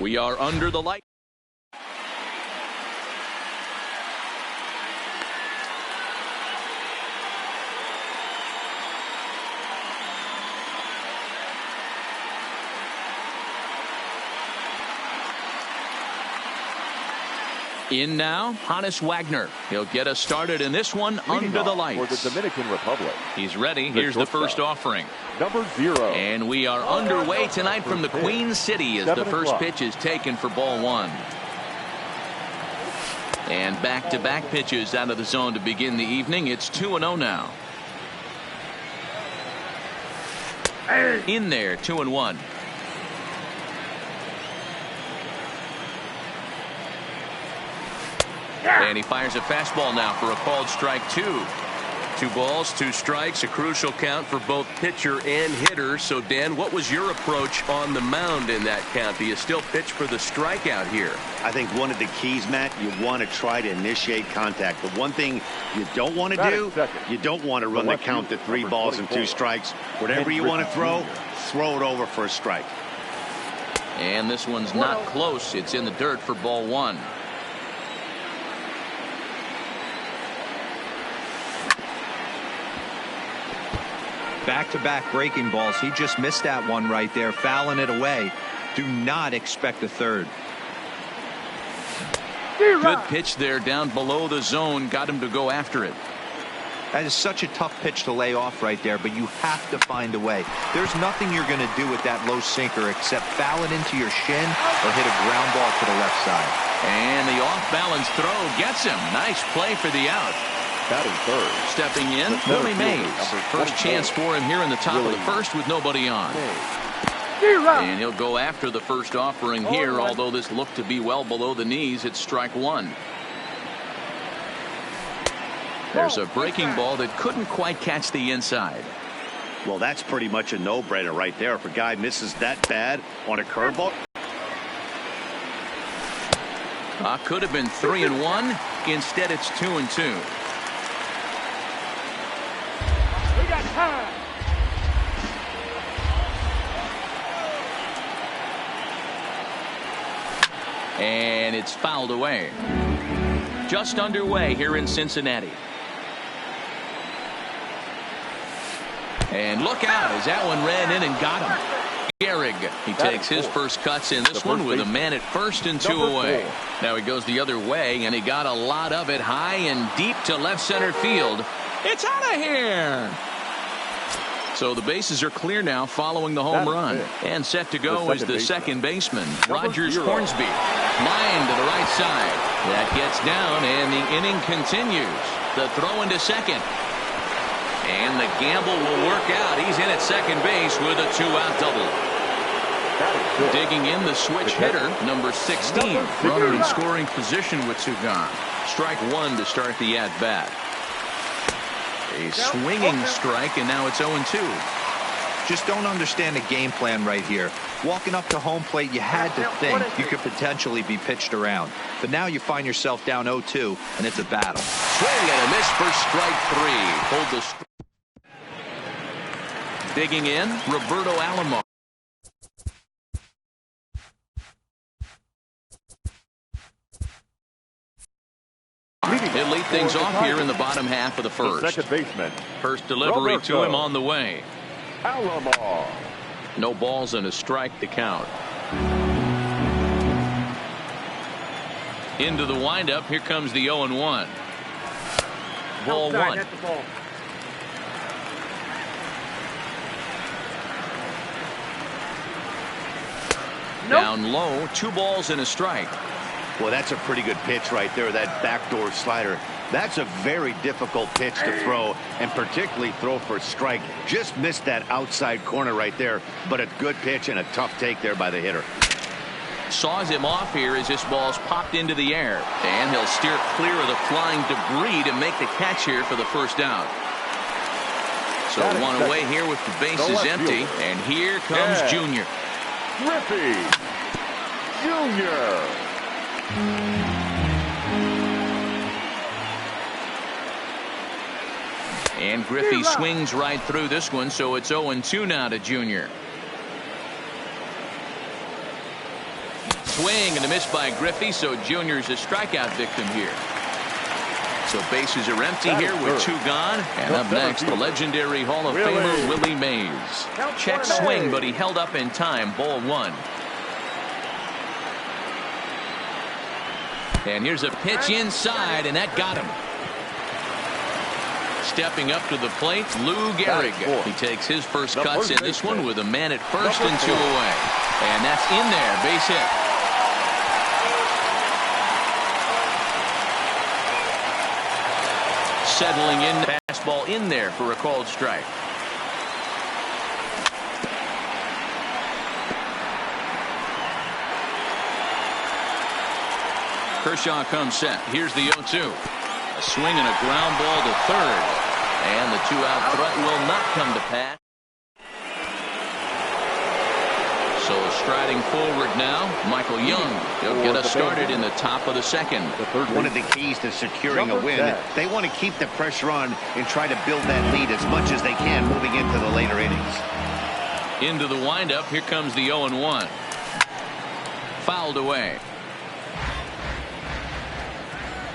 We are under the light. In now, Hannes Wagner. He'll get us started in this one under the lights. For the Dominican Republic. He's ready. Here's the first offering. Number 0. And we are underway tonight from the Queen City as the first pitch is taken for ball 1. And back-to-back pitches out of the zone to begin the evening. It's 2-0 now. In there, 2-1. And he fires a fastball now for a called strike 2. 2 balls, 2 strikes, a crucial count for both pitcher and hitter. So, Dan, what was your approach on the mound in that count? Do you still pitch for the strikeout here? I think one of the keys, Matt, you want to try to initiate contact. The one thing you don't want to do, you don't want to run the count to 3 balls and 2 strikes. Whatever you want to throw it over for a strike. And this one's not close. It's in the dirt for ball 1. Back-to-back breaking balls. He just missed that one right there, fouling it away. Do not expect a third. Good pitch there down below the zone. Got him to go after it. That is such a tough pitch to lay off right there, but you have to find a way. There's nothing you're going to do with that low sinker except foul it into your shin or hit a ground ball to the left side. And the off-balance throw gets him. Nice play for the out. Batting third. Stepping in, Willie Mays. First chance for him here in the top of the first with nobody on. And he'll go after the first offering here, although this looked to be well below the knees. It's strike 1. There's a breaking ball that couldn't quite catch the inside. Well, that's pretty much a no-brainer right there. If a guy misses that bad on a curveball. Could have been 3-1. Instead, it's 2-2. And it's fouled away. Just underway here in Cincinnati. And look out as that one ran in and got him. Gehrig, he takes his first cuts in this one with a man at first and 2 away. Now he goes the other way, and he got a lot of it high and deep to left center field. It's out of here. So the bases are clear now following the home run. And set to go is the second baseman, Rogers Hornsby. Line to the right side. That gets down, and the inning continues. The throw into second. And the gamble will work out. He's in at second base with a 2-out double. Digging in the switch hitter, number 16. Runner in scoring position with 2 gone. Strike 1 to start the at-bat. A swinging strike, and now it's 0-2. Just don't understand the game plan right here. Walking up to home plate, you had to think you could potentially be pitched around. But now you find yourself down 0-2, and it's a battle. Swing and a miss for strike 3. Hold the. Digging in, Roberto Alomar. He'll lead things off here in the bottom half of the first. Second baseman. First delivery to him on the way. Alomar. No balls and a strike to count. Into the windup. Here comes the 0-1. Ball 1. Down low, 2 balls and a strike. Well, that's a pretty good pitch right there, that backdoor slider. That's a very difficult pitch to throw, and particularly throw for a strike. Just missed that outside corner right there, but a good pitch and a tough take there by the hitter. Saws him off here as this ball's popped into the air, and he'll steer clear of the flying debris to make the catch here for the first out. So one away here with the bases empty, and here comes Junior. Griffey Jr. And Griffey swings right through this one, so it's 0-2 now to Junior. swing and a miss by Griffey, so Junior's a strikeout victim here. So bases are empty here with 2 gone. And up next, the legendary Hall of Famer Willie Mays. Check swing, but he held up in time. Ball 1. And here's a pitch inside, and that got him. Stepping up to the plate, Lou Gehrig. He takes his first cuts in this one with a man at first and 2 away. And that's in there, base hit. Settling in, fastball in there for a called strike. Kershaw comes set. Here's the 0-2. A swing and a ground ball to third. And the 2-out threat will not come to pass. So striding forward now, Michael Young. He'll get us started in the top of the second. One of the keys to securing a win, they want to keep the pressure on and try to build that lead as much as they can moving into the later innings. Into the windup, here comes the 0-1. Fouled away.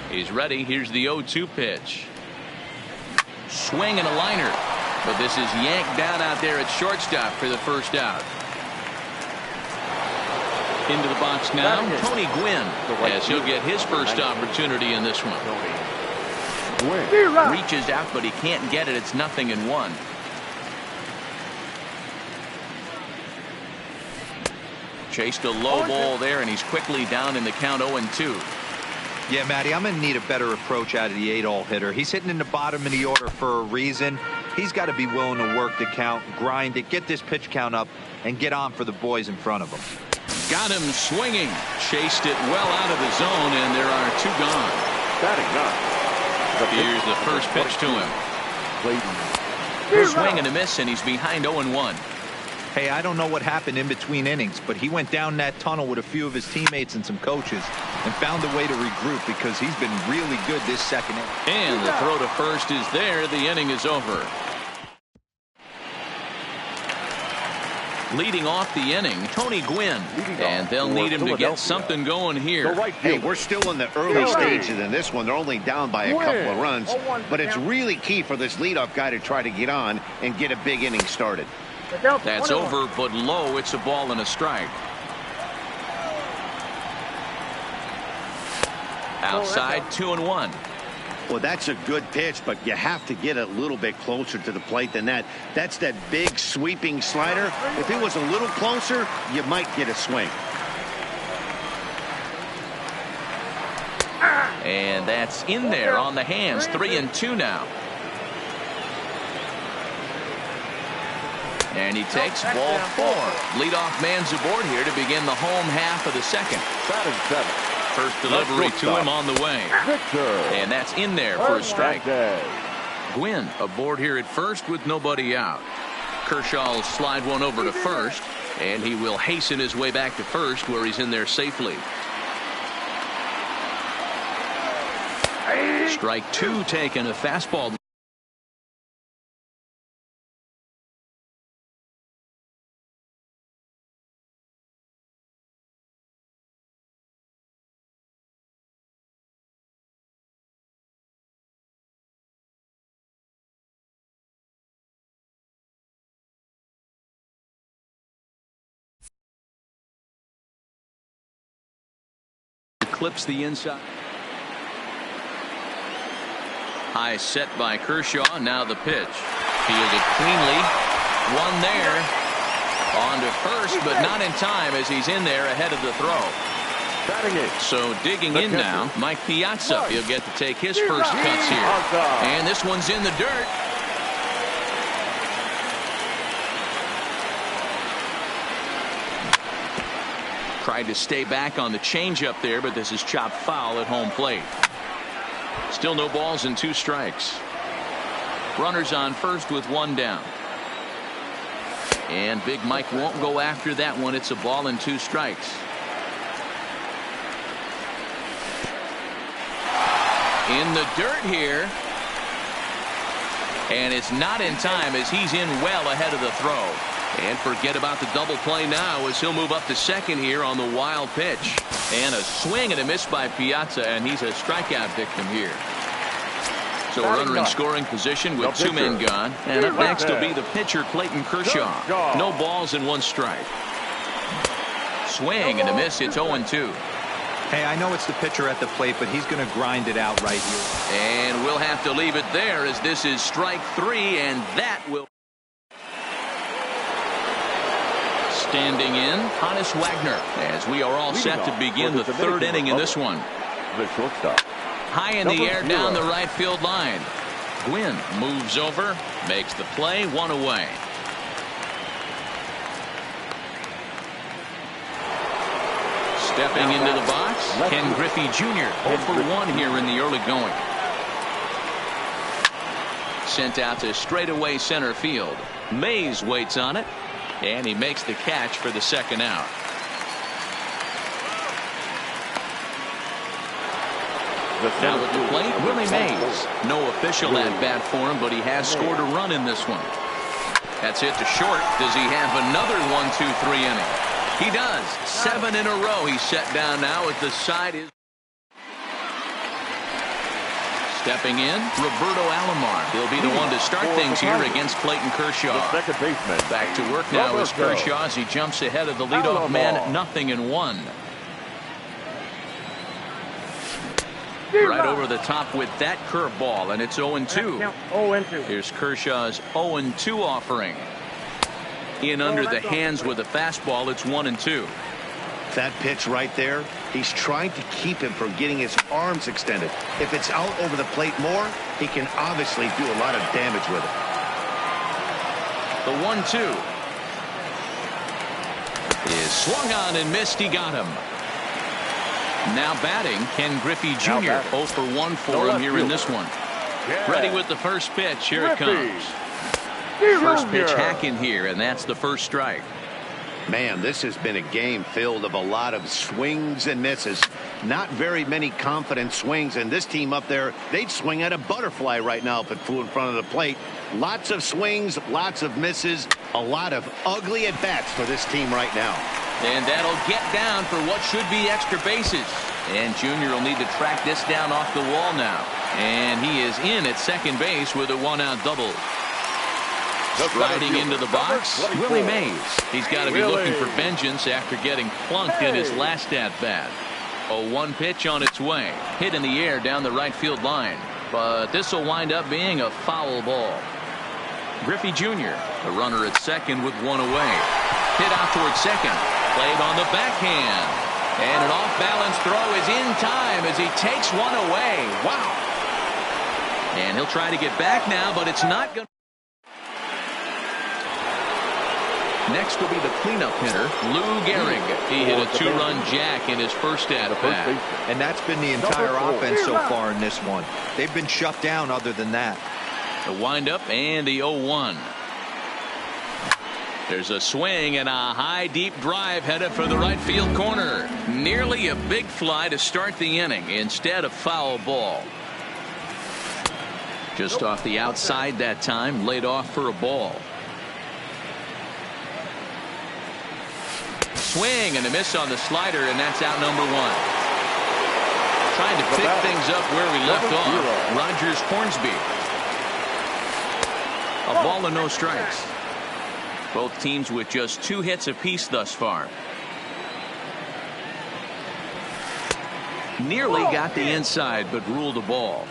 He's ready. Here's the 0-2 pitch. Swing and a liner. But this is yanked down out there at shortstop for the first out. Into the box now, Tony Gwynn, as he'll get his first opportunity in this one. Reaches out, but he can't get it. It's 0-1. Chased a low ball there, and he's quickly down in the count 0-2. Yeah, Matty, I'm going to need a better approach out of the 8-hole hitter. He's hitting in the bottom of the order for a reason. He's got to be willing to work the count, grind it, get this pitch count up, and get on for the boys in front of him. Got him swinging. Chased it well out of the zone, and there are 2 gone. Here's the first pitch to him. Swing and a miss, and he's behind 0-1. Hey, I don't know what happened in between innings, but he went down that tunnel with a few of his teammates and some coaches and found a way to regroup because he's been really good this second inning. And the throw to first is there. The inning is over. Leading off the inning, Tony Gwynn. And they'll need him to get something going here. Hey, we're still in the early stages in this one. They're only down by a couple of runs, but it's really key for this leadoff guy to try to get on and get a big inning started. That's over, but low. It's a ball and a strike. Outside, 2-1. Well, that's a good pitch, but you have to get a little bit closer to the plate than that. That's that big sweeping slider. If it was a little closer, you might get a swing. And that's in there on the hands. 3-2 now. And he takes ball 4. Leadoff man's aboard here to begin the home half of the second. First delivery to him on the way. And that's in there for a strike. Gwynn aboard here at first with nobody out. Kershaw will slide one over to first, and he will hasten his way back to first where he's in there safely. Strike 2 taken, a fastball. Clips the inside. High set by Kershaw. Now the pitch. Fielded cleanly. One there. On to first, but not in time as he's in there ahead of the throw. So digging in now, Mike Piazza. He'll get to take his first cuts here. And this one's in the dirt. Tried to stay back on the changeup there, but this is chopped foul at home plate. Still no balls and 2 strikes. Runners on first with 1 down. And Big Mike won't go after that one. It's a ball and 2 strikes. In the dirt here. And it's not in time as he's in well ahead of the throw. And forget about the double play now as he'll move up to second here on the wild pitch. And a swing and a miss by Piazza, and he's a strikeout victim here. So a runner in scoring position with two men gone. And up next will be the pitcher, Clayton Kershaw. No balls and one strike. Swing and a miss. It's 0-2. Hey, I know it's the pitcher at the plate, but he's going to grind it out right here. And we'll have to leave it there as this is strike three, and that will. Standing in, Hannes Wagner, as we are all set to begin the third inning in this one. The shortstop. High in the air down the right field line. Gwynn moves over, makes the play, one away. Stepping into the box, Ken Griffey Jr. 0 for 1 here in the early going. Sent out to straightaway center field. Mays waits on it, and he makes the catch for the second out. Now at the plate, Willie Mays. No official at bat for him, but he has scored a run in this one. That's hit to short. Does he have another 1-2-3 inning? He does. 7 in a row he's set down now as the side is. Stepping in, Roberto Alomar. He'll be the one to start things here against Clayton Kershaw. Second baseman. Back to work now is Kershaw as he jumps ahead of the leadoff man, 0-1. Right over the top with that curveball, and it's 0-2. Here's Kershaw's 0-2 offering. In under the hands with a fastball, it's 1-2. That pitch right there, he's trying to keep him from getting his arms extended. If it's out over the plate more, he can obviously do a lot of damage with it. The 1-2 is swung on and missed. He got him. Now batting, Ken Griffey Jr. 0 for 1 for him here in this one. Ready with the first pitch. Here it comes. First pitch hacking here, and that's the first strike. Man, this has been a game filled of a lot of swings and misses. Not very many confident swings, and this team up there, they'd swing at a butterfly right now if it flew in front of the plate. Lots of swings, lots of misses, a lot of ugly at-bats for this team right now. And that'll get down for what should be extra bases. And Junior will need to track this down off the wall now. And he is in at second base with a one-out double. Striding into the box, Willie Mays. He's got to be looking for vengeance after getting plunked in his last at-bat. A 1 pitch on its way. Hit in the air down the right field line. But this will wind up being a foul ball. Griffey Jr., the runner at second with 1 away. Hit out towards second. Played on the backhand. And an off-balance throw is in time as he takes 1 away. Wow. And he'll try to get back now, but it's not going to. Next will be the cleanup hitter, Lou Gehrig. He hit a 2-run jack in his first at-bat. And that's been the entire offense so far in this one. They've been shut down other than that. The windup and the 0-1. There's a swing and a high deep drive headed for the right field corner. Nearly a big fly to start the inning instead of foul ball. Just off the outside that time, laid off for a ball. Swing and a miss on the slider, and that's out number 1. Trying to pick things up where we left off. Rogers Hornsby. A ball and no strikes. Both teams with just 2 hits apiece thus far. Nearly got the inside, but ruled a ball.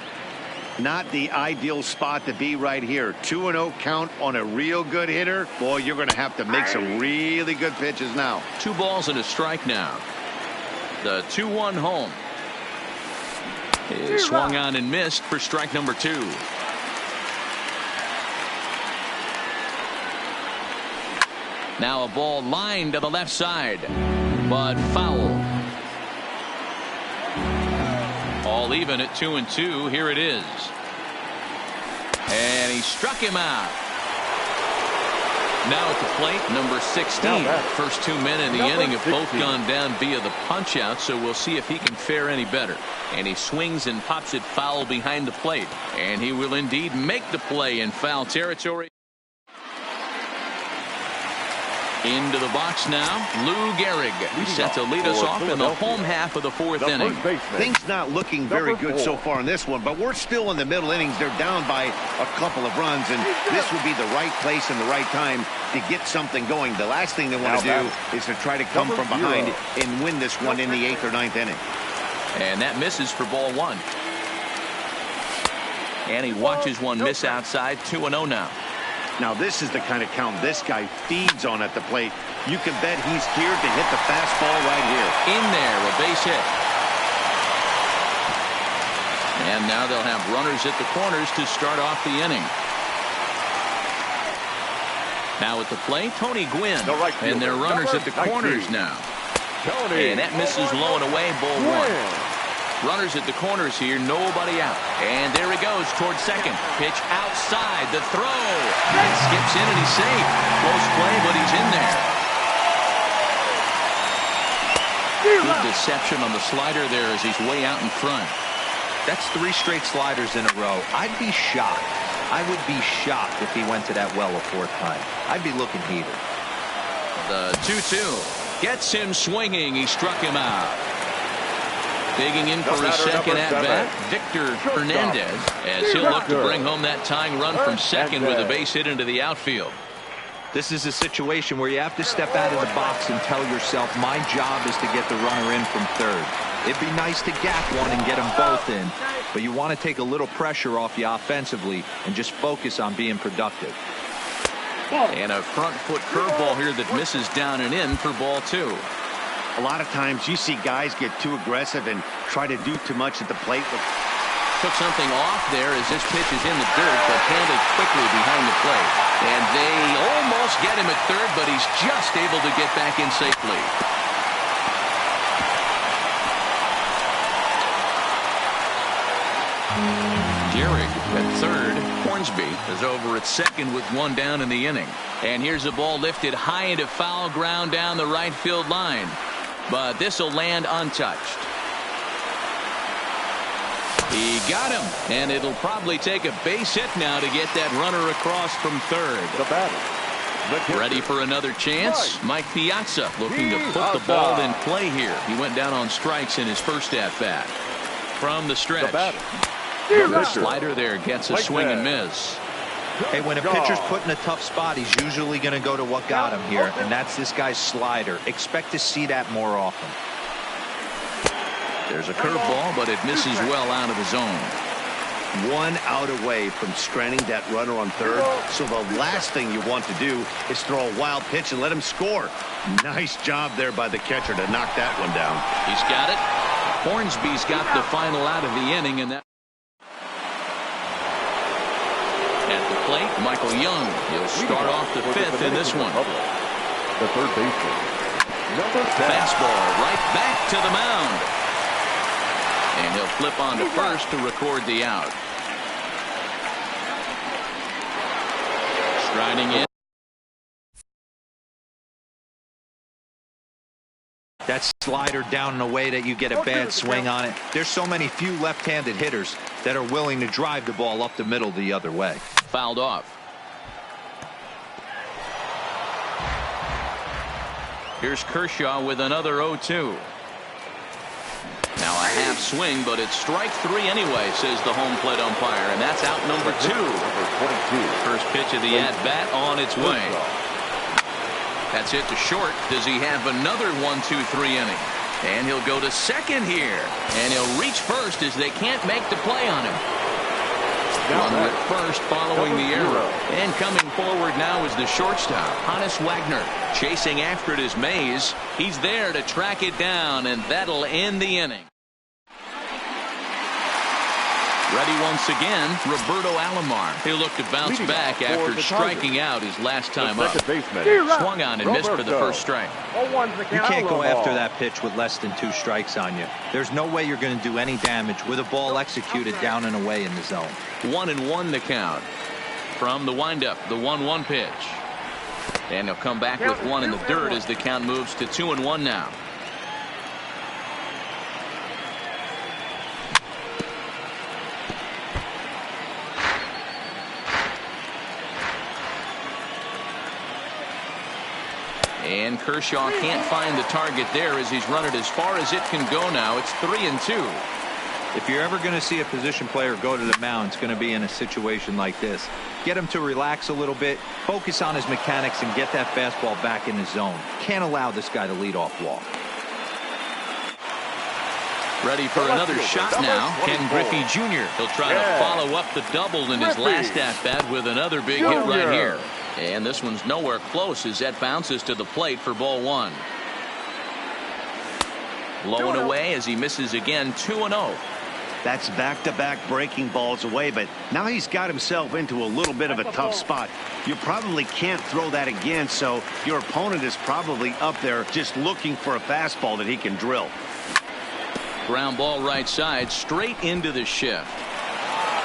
Not the ideal spot to be right here. 2-0 count on a real good hitter. Boy, you're going to have to make some really good pitches now. 2 balls and a strike now. The 2-1 home is swung on and missed for strike number 2. Now a ball lined to the left side, but foul. All even at 2-2. Here it is. And he struck him out. Now at the plate, number 16. First 2 men in the inning have both gone down via the punch out, so we'll see if he can fare any better. And he swings and pops it foul behind the plate. And he will indeed make the play in foul territory. Into the box now, Lou Gehrig. He's set to lead us off in the home half of the fourth inning. Things not looking very good so far in this one, but we're still in the middle innings. They're down by a couple of runs, and this would be the right place and the right time to get something going. The last thing they want to do is to try to come from behind and win this one in the 8th or 9th inning. And that misses for ball one. And he watches one miss outside. 2-0 now. Now this is the kind of count this guy feeds on at the plate. You can bet he's geared to hit the fastball right here. In there, a base hit. And now they'll have runners at the corners to start off the inning. Now at the plate, Tony Gwynn. And their runners at the corners now. And that misses low and away, ball one. Runners at the corners here, nobody out. And there he goes towards second. Pitch outside, the throw. Skips in and he's safe. Close play, but he's in there. Good deception on the slider there as he's way out in front. That's 3 straight sliders in a row. I'd be shocked. I would be shocked if he went to that well a 4th time. I'd be looking heated. The 2-2 gets him swinging. He struck him out. Digging in for his second at-bat, Victor Hernandez, as he'll look to bring home that tying run from second with a base hit into the outfield. This is a situation where you have to step out of the box and tell yourself, my job is to get the runner in from third. It'd be nice to gap one and get them both in, but you want to take a little pressure off you offensively and just focus on being productive. And a front foot curveball here that misses down and in for ball two. A lot of times you see guys get too aggressive and try to do too much at the plate. Took something off there as this pitch is in the dirt, but handled quickly behind the plate. And they almost get him at third, but he's just able to get back in safely. Gehrig at third. Hornsby is over at second with one down in the inning. And here's a ball lifted high into foul ground down the right field line. But this will land untouched. He got him, and it'll probably take a base hit now to get that runner across from third. The batter. Ready for another chance? Mike Piazza looking to put the ball in play here. He went down on strikes in his first at-bat. From the stretch. The slider there gets a swing and miss. Hey, when a pitcher's put in a tough spot, he's usually going to go to what got him here, and that's this guy's slider. Expect to see that more often. There's a curveball, but it misses well out of the zone. 1 out away from stranding that runner on third. So the last thing you want to do is throw a wild pitch and let him score. Nice job there by the catcher to knock that one down. He's got it. Hornsby's got the final out of the inning, and that. At the plate, Michael Young. He'll start off the 5th in this one. The third baseman. Number 10. Fastball right back to the mound. And he'll flip on to first to record the out. Striding in. That slider down in a way that you get a bad swing on it. There's so many few left-handed hitters that are willing to drive the ball up the middle the other way. Fouled off. Here's Kershaw with another 0-2. Now a half swing, but it's strike 3 anyway, says the home plate umpire, and that's out number 2. First pitch of the at-bat on its way. That's hit to short. Does he have another 1-2-3 inning? And he'll go to second here. And he'll reach first as they can't make the play on him. Runner at first following the error. And coming forward now is the shortstop, Hannes Wagner. Chasing after it is Mays. He's there to track it down, and that'll end the inning. Ready once again, Roberto Alomar. He'll look to bounce back after striking out his last time up. Swung on and missed for the first strike. You can't go after that pitch with less than 2 strikes on you. There's no way you're going to do any damage with a ball executed down and away in the zone. 1-1 the count. From the windup, the 1-1 pitch. And he'll come back with one in the dirt as the count moves to 2-1 now. And Kershaw can't find the target there as he's run it as far as it can go now. It's 3-2. If you're ever going to see a position player go to the mound, it's going to be in a situation like this. Get him to relax a little bit, focus on his mechanics, and get that fastball back in his zone. Can't allow this guy to lead off walk. Ready for another shot now. Ken Griffey Jr. He'll try to follow up the double in his last at-bat with another big hit right here. And this one's nowhere close as that bounces to the plate for ball one. Low and away as he misses again. 2-0. That's back-to-back breaking balls away, but now he's got himself into a little bit of a tough spot. You probably can't throw that again, so your opponent is probably up there just looking for a fastball that he can drill. Ground ball right side, straight into the shift.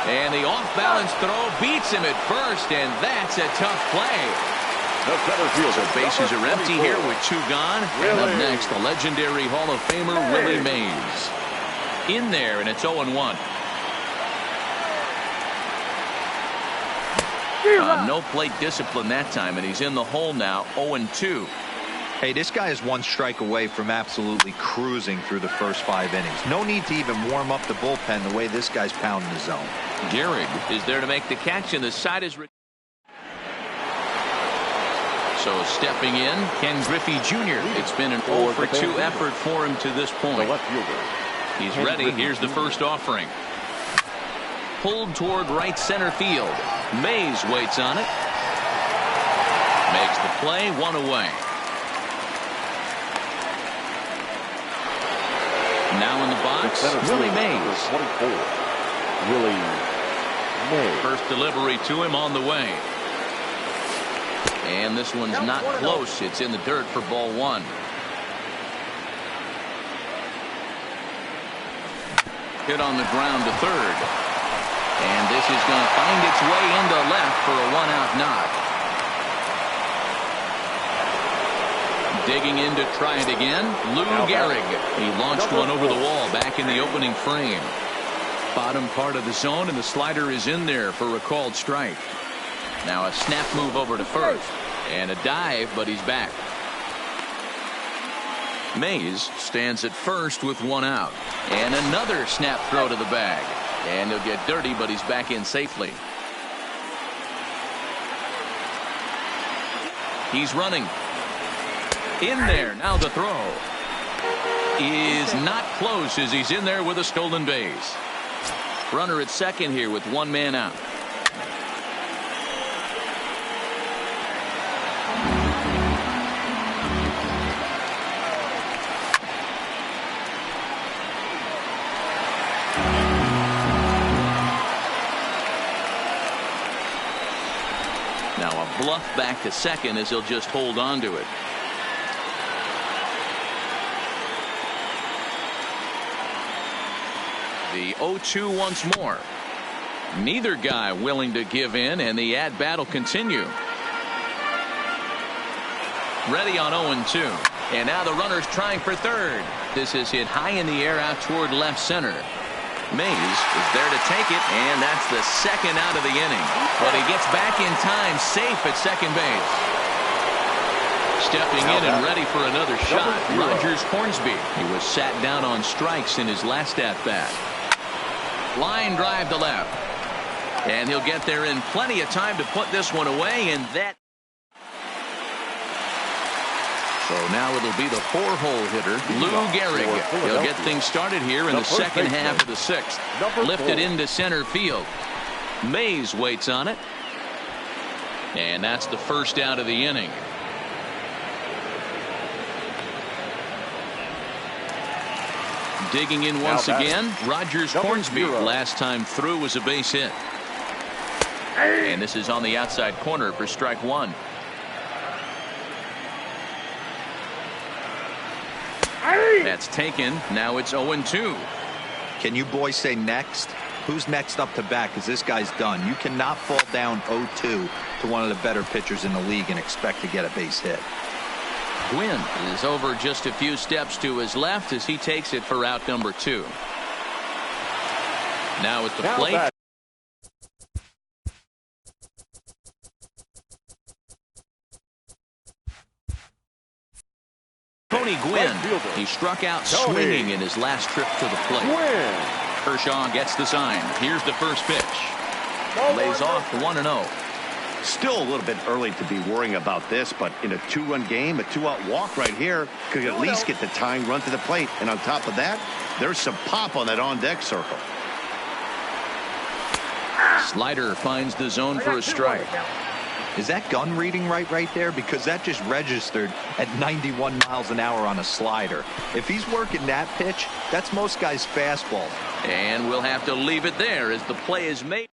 And the off-balance throw beats him at first, and that's a tough play. The center fielder. So bases are empty here with 2 gone. And up next, the legendary Hall of Famer Willie Mays. In there, and it's 0-1. No plate discipline that time, and he's in the hole now. 0-2. Hey, this guy is 1 strike away from absolutely cruising through the first 5 innings. No need to even warm up the bullpen the way this guy's pounding the zone. Gehrig is there to make the catch, and the side is... So stepping in, Ken Griffey Jr. It's been an 0-for-2 effort for him to this point. The left fielder. He's ready. Here's the first offering. Pulled toward right center field. Mays waits on it. Makes the play. 1 away. Now in the box, Willie Mays. 24. Willie Mays. First delivery to him on the way. And this one's not close. It's in the dirt for ball 1. Hit on the ground to third. And this is going to find its way into left for a 1-out knock. Digging in to try it again, Lou Gehrig. He launched one over the wall back in the opening frame. Bottom part of the zone, and the slider is in there for a called strike. Now a snap move over to first. And a dive, but he's back. Mays stands at first with 1 out. And another snap throw to the bag. And he'll get dirty, but he's back in safely. He's running. In there. Now the throw is not close as he's in there with a stolen base. Runner at second here with 1 man out. Now a bluff back to second as he'll just hold on to it. The 0-2 once more. Neither guy willing to give in, and the at-bat will continue. Ready on 0-2. And now the runner's trying for third. This is hit high in the air out toward left center. Mays is there to take it, and that's the second out of the inning. But he gets back in time, safe at second base. Stepping in and ready for another shot, Rogers Hornsby. He was sat down on strikes in his last at-bat. Line drive to left. And he'll get there in plenty of time to put this one away, and that... So now it'll be the 4-hole hitter, Lou Gehrig. He'll get things started here in the second half of the 6th. Lifted into center field. Mays waits on it. And that's the first out of the inning. Digging in once again, Rogers Hornsby. Last time through was a base hit. And this is on the outside corner for strike 1. That's taken. Now it's 0-2. Can you boys say next? Who's next up to bat? Because this guy's done. You cannot fall down 0-2 to one of the better pitchers in the league and expect to get a base hit. Gwynn is over just a few steps to his left as he takes it for out number 2. Now at the plate. Tony Gwynn. He struck out swinging in his last trip to the plate. Kershaw gets the sign. Here's the first pitch. Lays off 1-0. Still a little bit early to be worrying about this, but in a 2-run game, a 2-out walk right here could at least get the tying run to the plate. And on top of that, there's some pop on that on-deck circle. Slider finds the zone for a strike. Is that gun reading right there? Because that just registered at 91 miles an hour on a slider. If he's working that pitch, that's most guys' fastball. And we'll have to leave it there as the play is made.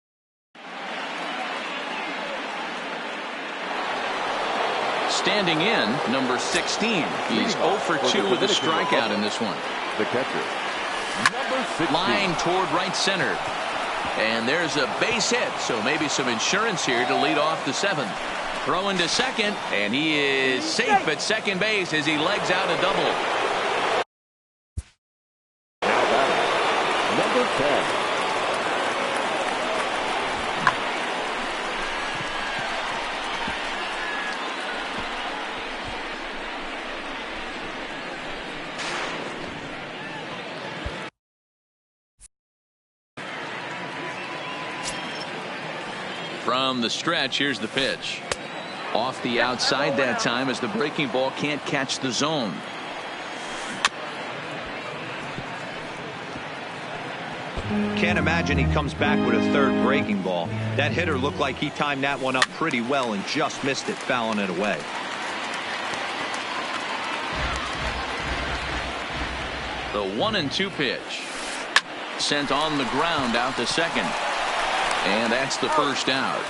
Standing in, number 16. He's 0 for 2 with a strikeout in this one. The catcher, number 16. Line toward right center. And there's a base hit, so maybe some insurance here to lead off the 7th. Throwing to second, and he is safe at second base as he legs out a double. Now batting, number 10. From the stretch, here's the pitch. Off the outside that time as the breaking ball can't catch the zone. Can't imagine he comes back with a third breaking ball. That hitter looked like he timed that one up pretty well and just missed it, fouling it away. The 1-2 pitch. Sent on the ground out to second. And that's the first out.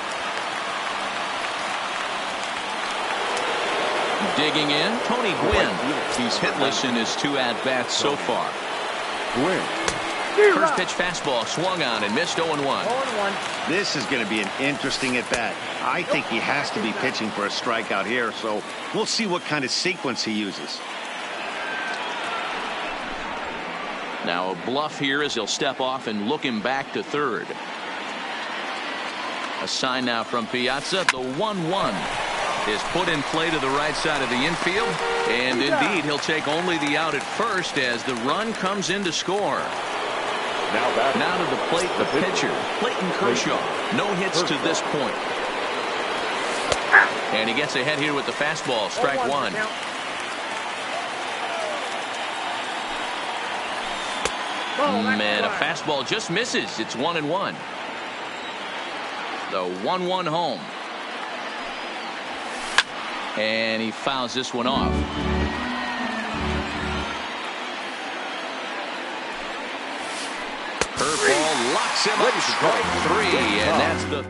Digging in, Tony Gwynn. He's hitless in his 2 at-bats so far. Gwynn. First pitch fastball swung on and missed 0-1. This is going to be an interesting at-bat. I think he has to be pitching for a strikeout here, so we'll see what kind of sequence he uses. Now a bluff here as he'll step off and look him back to third. A sign now from Piazza. The 1-1 is put in play to the right side of the infield. And indeed, he'll take only the out at first as the run comes in to score. Now to the plate, the pitcher, Clayton Kershaw. No hits to this point. And he gets ahead here with the fastball. Strike 1. Man, a fastball just misses. It's 1-1. The 1-1 home. And he fouls this one off. Curveball locks him up. Strike 3. And that's the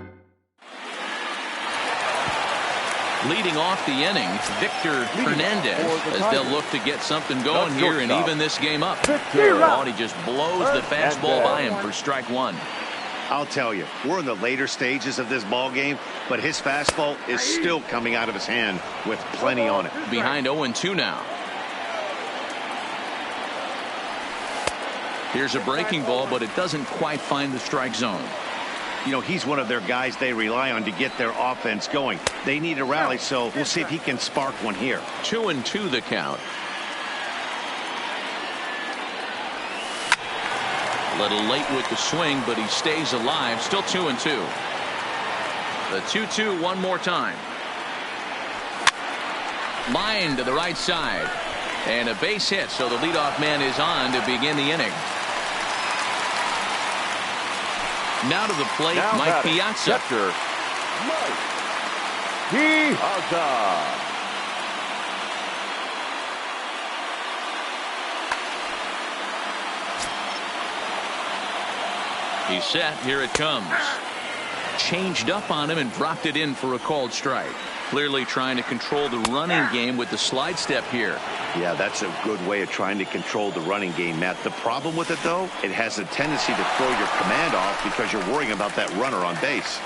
leading off the inning. Victor Hernandez as they'll look to get something going here and even this game up. Oh, and he just blows the fastball by him for strike 1. I'll tell you, we're in the later stages of this ball game, but his fastball is still coming out of his hand with plenty on it. Behind 0-2 now. Here's a breaking ball, but it doesn't quite find the strike zone. You know, he's one of their guys they rely on to get their offense going. They need a rally, so we'll see if he can spark one here. 2-2 the count. A little late with the swing, but he stays alive. Still 2-2. The 2-2 one more time. Line to the right side. And a base hit, so the leadoff man is on to begin the inning. Now to the plate, Mike Piazza. Mike Piazza. He's set. Here it comes. Changed up on him and dropped it in for a called strike. Clearly trying to control the running game with the slide step here. Yeah, that's a good way of trying to control the running game, Matt. The problem with it, though, it has a tendency to throw your command off because you're worrying about that runner on base.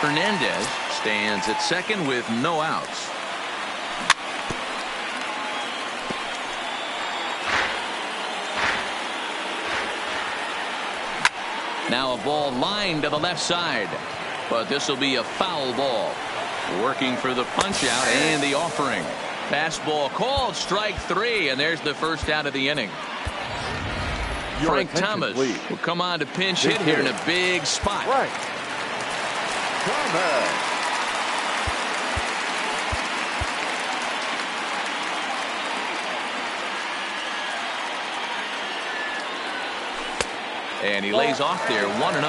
Hernandez stands at second with no outs. Now a ball lined to the left side, but this will be a foul ball. Working for the punch out and the offering. Fastball called, strike 3, and there's the first out of the inning. Frank Thomas will come on to pinch hit here in a big spot. Right. Thomas. And he lays off there 1-0.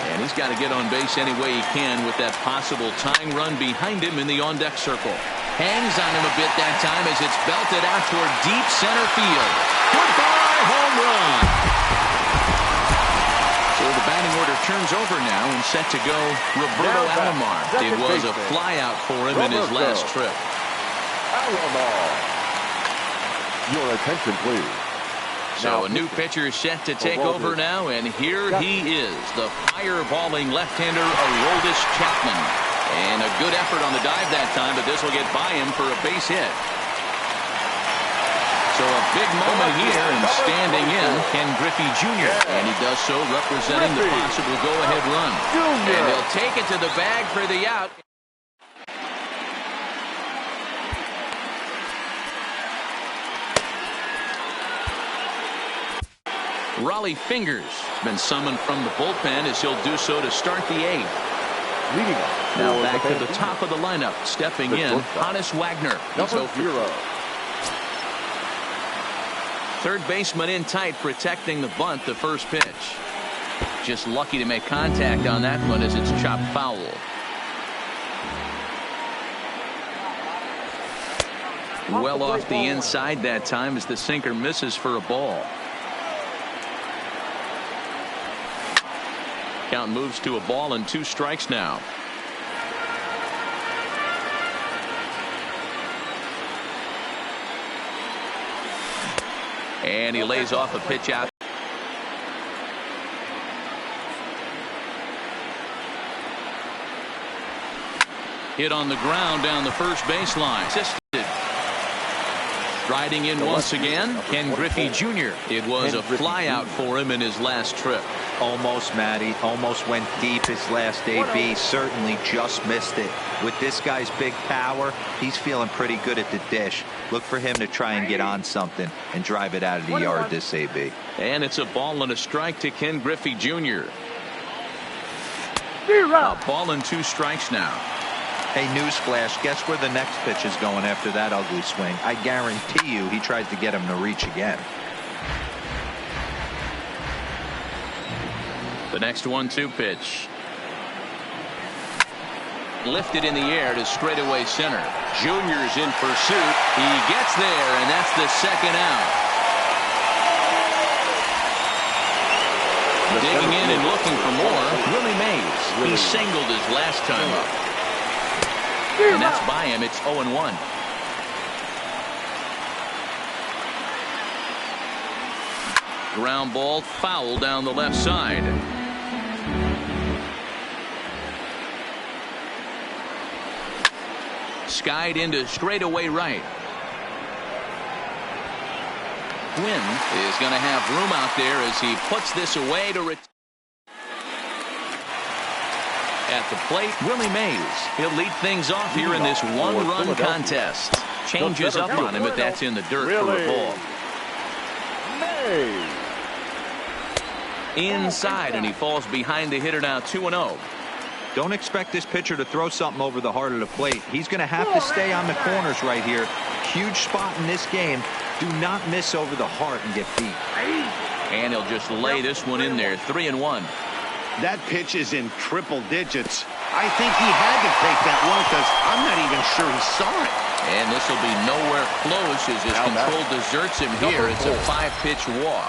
And he's got to get on base any way he can with that possible tying run behind him in the on-deck circle. Hangs on him a bit that time as it's belted out toward deep center field. Goodbye, home run. So the batting order turns over now and set to go Roberto Alomar. It was a flyout for him in his last trip. Alomar. Your attention, please. So a new pitcher is set to take over now, and here he is, the fireballing left-hander Aroldis Chapman. And a good effort on the dive that time, but this will get by him for a base hit. So a big moment here, and standing in, Ken Griffey Jr. And he does so representing the possible go-ahead run. And he'll take it to the bag for the out. Raleigh Fingers been summoned from the bullpen as he'll do so to start the 8th. Leading off. Now back to the top of the lineup. Stepping in, Hannes Wagner. He's 0 for 0. Third baseman in tight, protecting the bunt, the first pitch. Just lucky to make contact on that one as it's chopped foul. Well off the inside that time as the sinker misses for a ball. Count moves to a ball and 2 strikes now. And he lays off a pitch out. Hit on the ground down the first baseline. Riding in once again, Ken Griffey Jr. It was a flyout for him in his last trip. Almost, Matty. Almost went deep his last AB. Certainly just missed it. With this guy's big power, he's feeling pretty good at the dish. Look for him to try and get on something and drive it out of the yard this AB. And it's a ball and a strike to Ken Griffey Jr. A ball and 2 strikes now. Hey, newsflash, guess where the next pitch is going after that ugly swing? I guarantee you he tries to get him to reach again. The next 1-2 pitch. Lifted in the air to straightaway center. Junior's in pursuit. He gets there, and that's the second out. Digging in and looking for more, Willie Mays. He singled his last time up. And that's by him. It's 0-1. Ground ball foul down the left side. Skied into straightaway right. Quinn is going to have room out there as he puts this away to at the plate, Willie Mays. He'll lead things off here in this 1-run contest. Changes up on him, but that's in the dirt for a ball. Inside, and he falls behind the hitter now 2-0. Don't expect this pitcher to throw something over the heart of the plate. He's going to have to stay on the corners right here. Huge spot in this game. Do not miss over the heart and get beat. And he'll just lay this one in there. 3-1. That pitch is in triple digits. I think he had to take that one because I'm not even sure he saw it. And this will be nowhere close as his control deserts him here. It's a 5-pitch walk.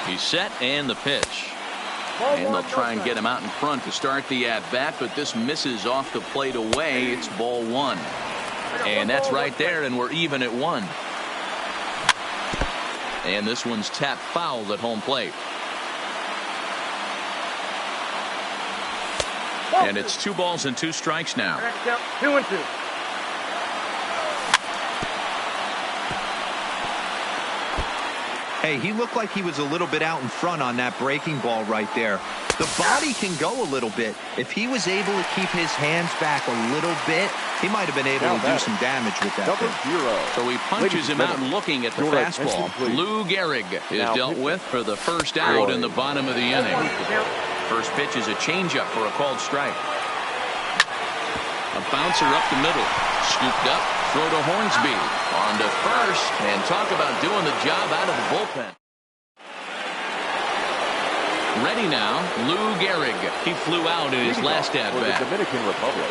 He's set and the pitch. And they'll try and get him out in front to start the at-bat, but this misses off the plate away. It's ball 1. And that's right there, and we're even at 1. And this one's tapped foul at home plate. And it's 2 balls and 2 strikes now. 2-2. Hey, he looked like he was a little bit out in front on that breaking ball right there. The body can go a little bit. If he was able to keep his hands back a little bit, he might have been able to do some damage with that. So he punches him out looking at the fastball. Lou Gehrig is dealt with for the first out in the bottom of the inning. First pitch is a changeup for a called strike. A bouncer up the middle. Scooped up. Throw to Hornsby. On to first. And talk about doing the job out of the bullpen. Ready now, Lou Gehrig. He flew out in his last at bat. The Dominican Republic.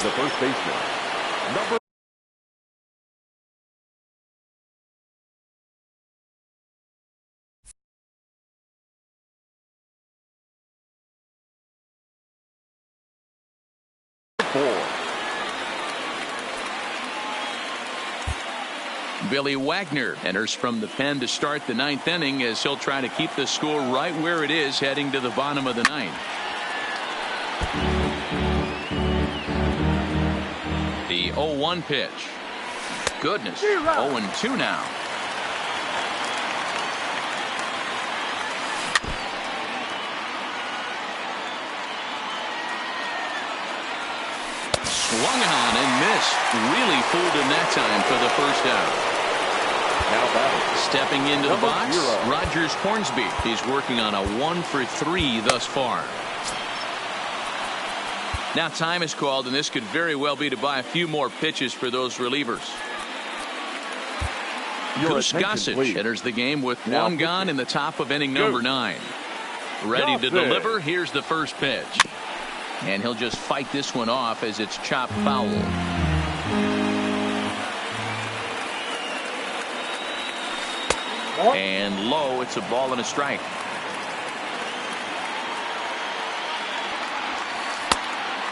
The first baseman. Number 4. Billy Wagner enters from the pen to start the 9th inning as he'll try to keep the score right where it is heading to the bottom of the 9th. The 0-1 pitch. Goodness. 0-2 now. Swung on and missed. Really fooled him that time for the first out. Stepping into the box, Rogers Hornsby. He's working on a 1-for-3 thus far. Now time is called, and this could very well be to buy a few more pitches for those relievers. Goose Gossage enters the game with one gone in the top of inning number 9. Ready to deliver. Here's the first pitch. And he'll just fight this one off as it's chopped foul. And low, it's a ball and a strike.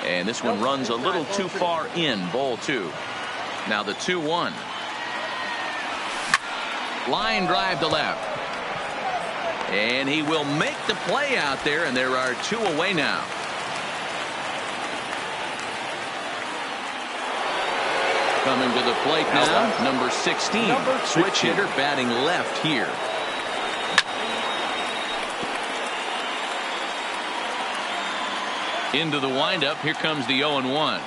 And this one runs a little too far in, ball 2. Now the 2-1. Line drive to left. And he will make the play out there, and there are 2 away now. Coming to the plate now, number 16. Switch hitter batting left here. Into the windup. Here comes the 0-1.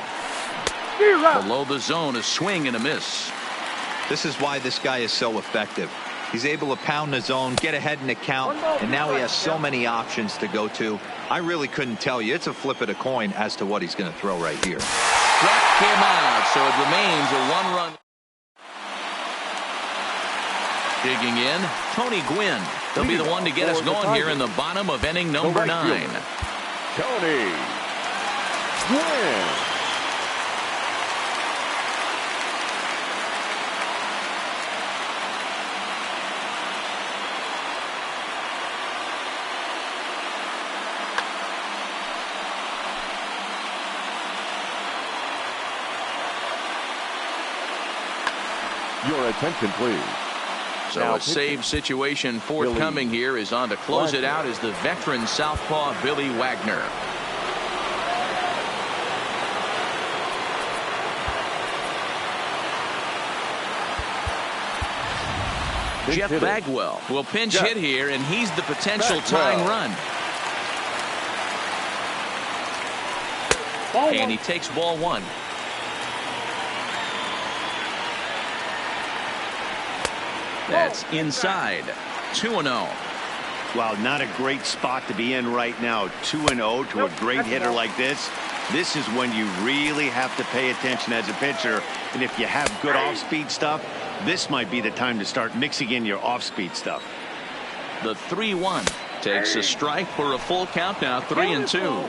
Below the zone, a swing and a miss. This is why this guy is so effective. He's able to pound the zone, get ahead in the count, and now he has so many options to go to. I really couldn't tell you. It's a flip of the coin as to what he's going to throw right here. Struck him out, so it remains a 1-run. Digging in, Tony Gwynn. He'll be the one to get us going here in the bottom of inning number 9. Tony Gwynn. Your attention, please. So now a save situation forthcoming here is on to close it out is the veteran southpaw Billy Wagner. Jeff Bagwell will pinch hit here, and he's the potential tying run. And he takes ball 1. That's inside. 2-0. Well, not a great spot to be in right now. 2-0 to a great hitter like this. This is when you really have to pay attention as a pitcher. And if you have good off-speed stuff, this might be the time to start mixing in your off-speed stuff. The 3-1 takes a strike for a full count now. 3-2.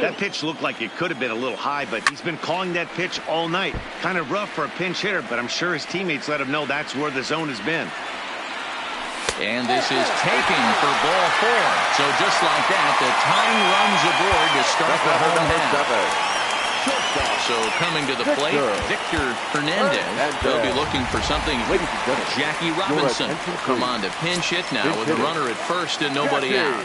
That pitch looked like it could have been a little high, but he's been calling that pitch all night. Kind of rough for a pinch hitter, but I'm sure his teammates let him know that's where the zone has been. And this is taken for ball 4. So just like that, the tying runs aboard to start the home half. So coming to the plate, Victor Hernandez. They'll be looking for something. Jackie Robinson will come on to pinch hit now with a runner at first and nobody out.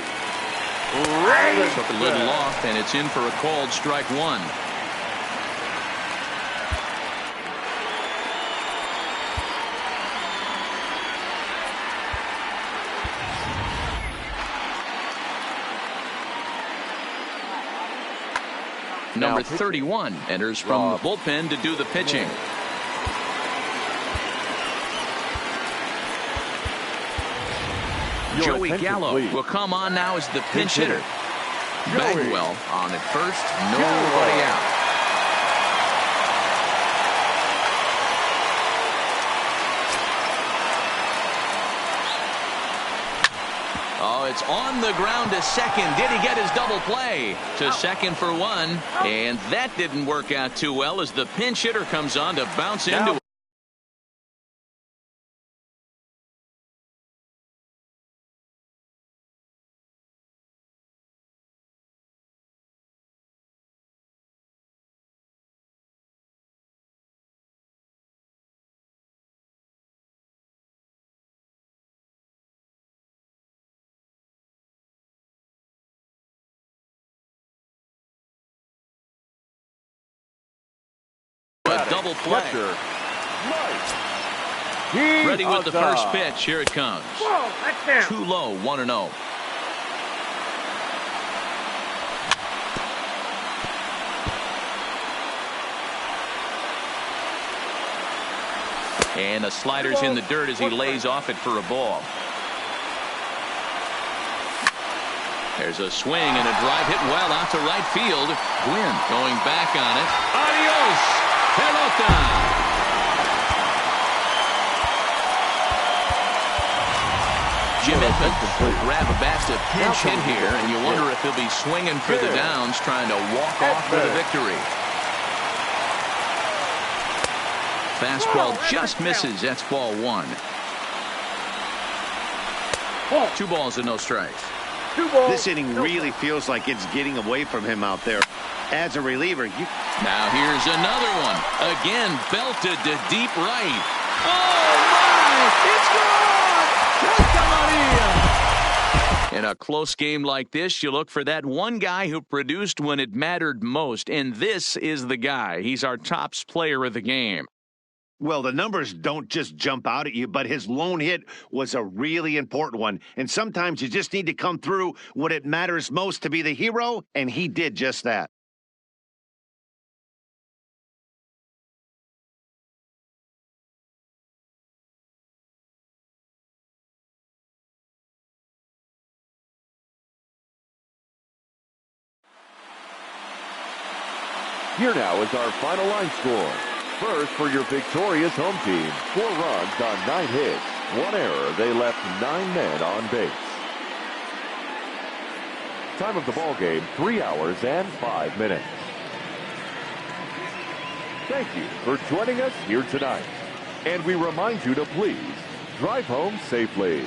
Took a little off, and it's in for a called strike 1. Number 31 enters from the bullpen to do the pitching. Joey Gallo will come on now as the pinch hitter. Bagwell on at first, nobody out. Oh, it's on the ground to second. Did he get his double play? To second for one, and that didn't work out too well as the pinch hitter comes on to bounce into it. Double play. Ready with the first pitch. Here it comes. Too low, 1-0. And the slider's in the dirt as he lays off it for a ball. There's a swing and a drive hit well out to right field. Gwynn going back on it. Adios! Pelota. Jim Edmonds will grab a bat to pinch hit here, and you wonder if he'll be swinging for the downs, trying to walk off with a victory. Fastball just misses. That's ball one. 2 balls and no strikes. This inning really feels like it's getting away from him out there. As a reliever, now here's another one. Again, belted to deep right. Oh, my! It's gone! In a close game like this, you look for that one guy who produced when it mattered most, and this is the guy. He's our top player of the game. Well, the numbers don't just jump out at you, but his lone hit was a really important one. And sometimes you just need to come through when it matters most to be the hero, and he did just that. Here now is our final line score. First, for your victorious home team, 4 runs on 9 hits, 1 error. They left 9 men on base. Time of the ball game, 3 hours and 5 minutes. Thank you for joining us here tonight. And we remind you to please drive home safely.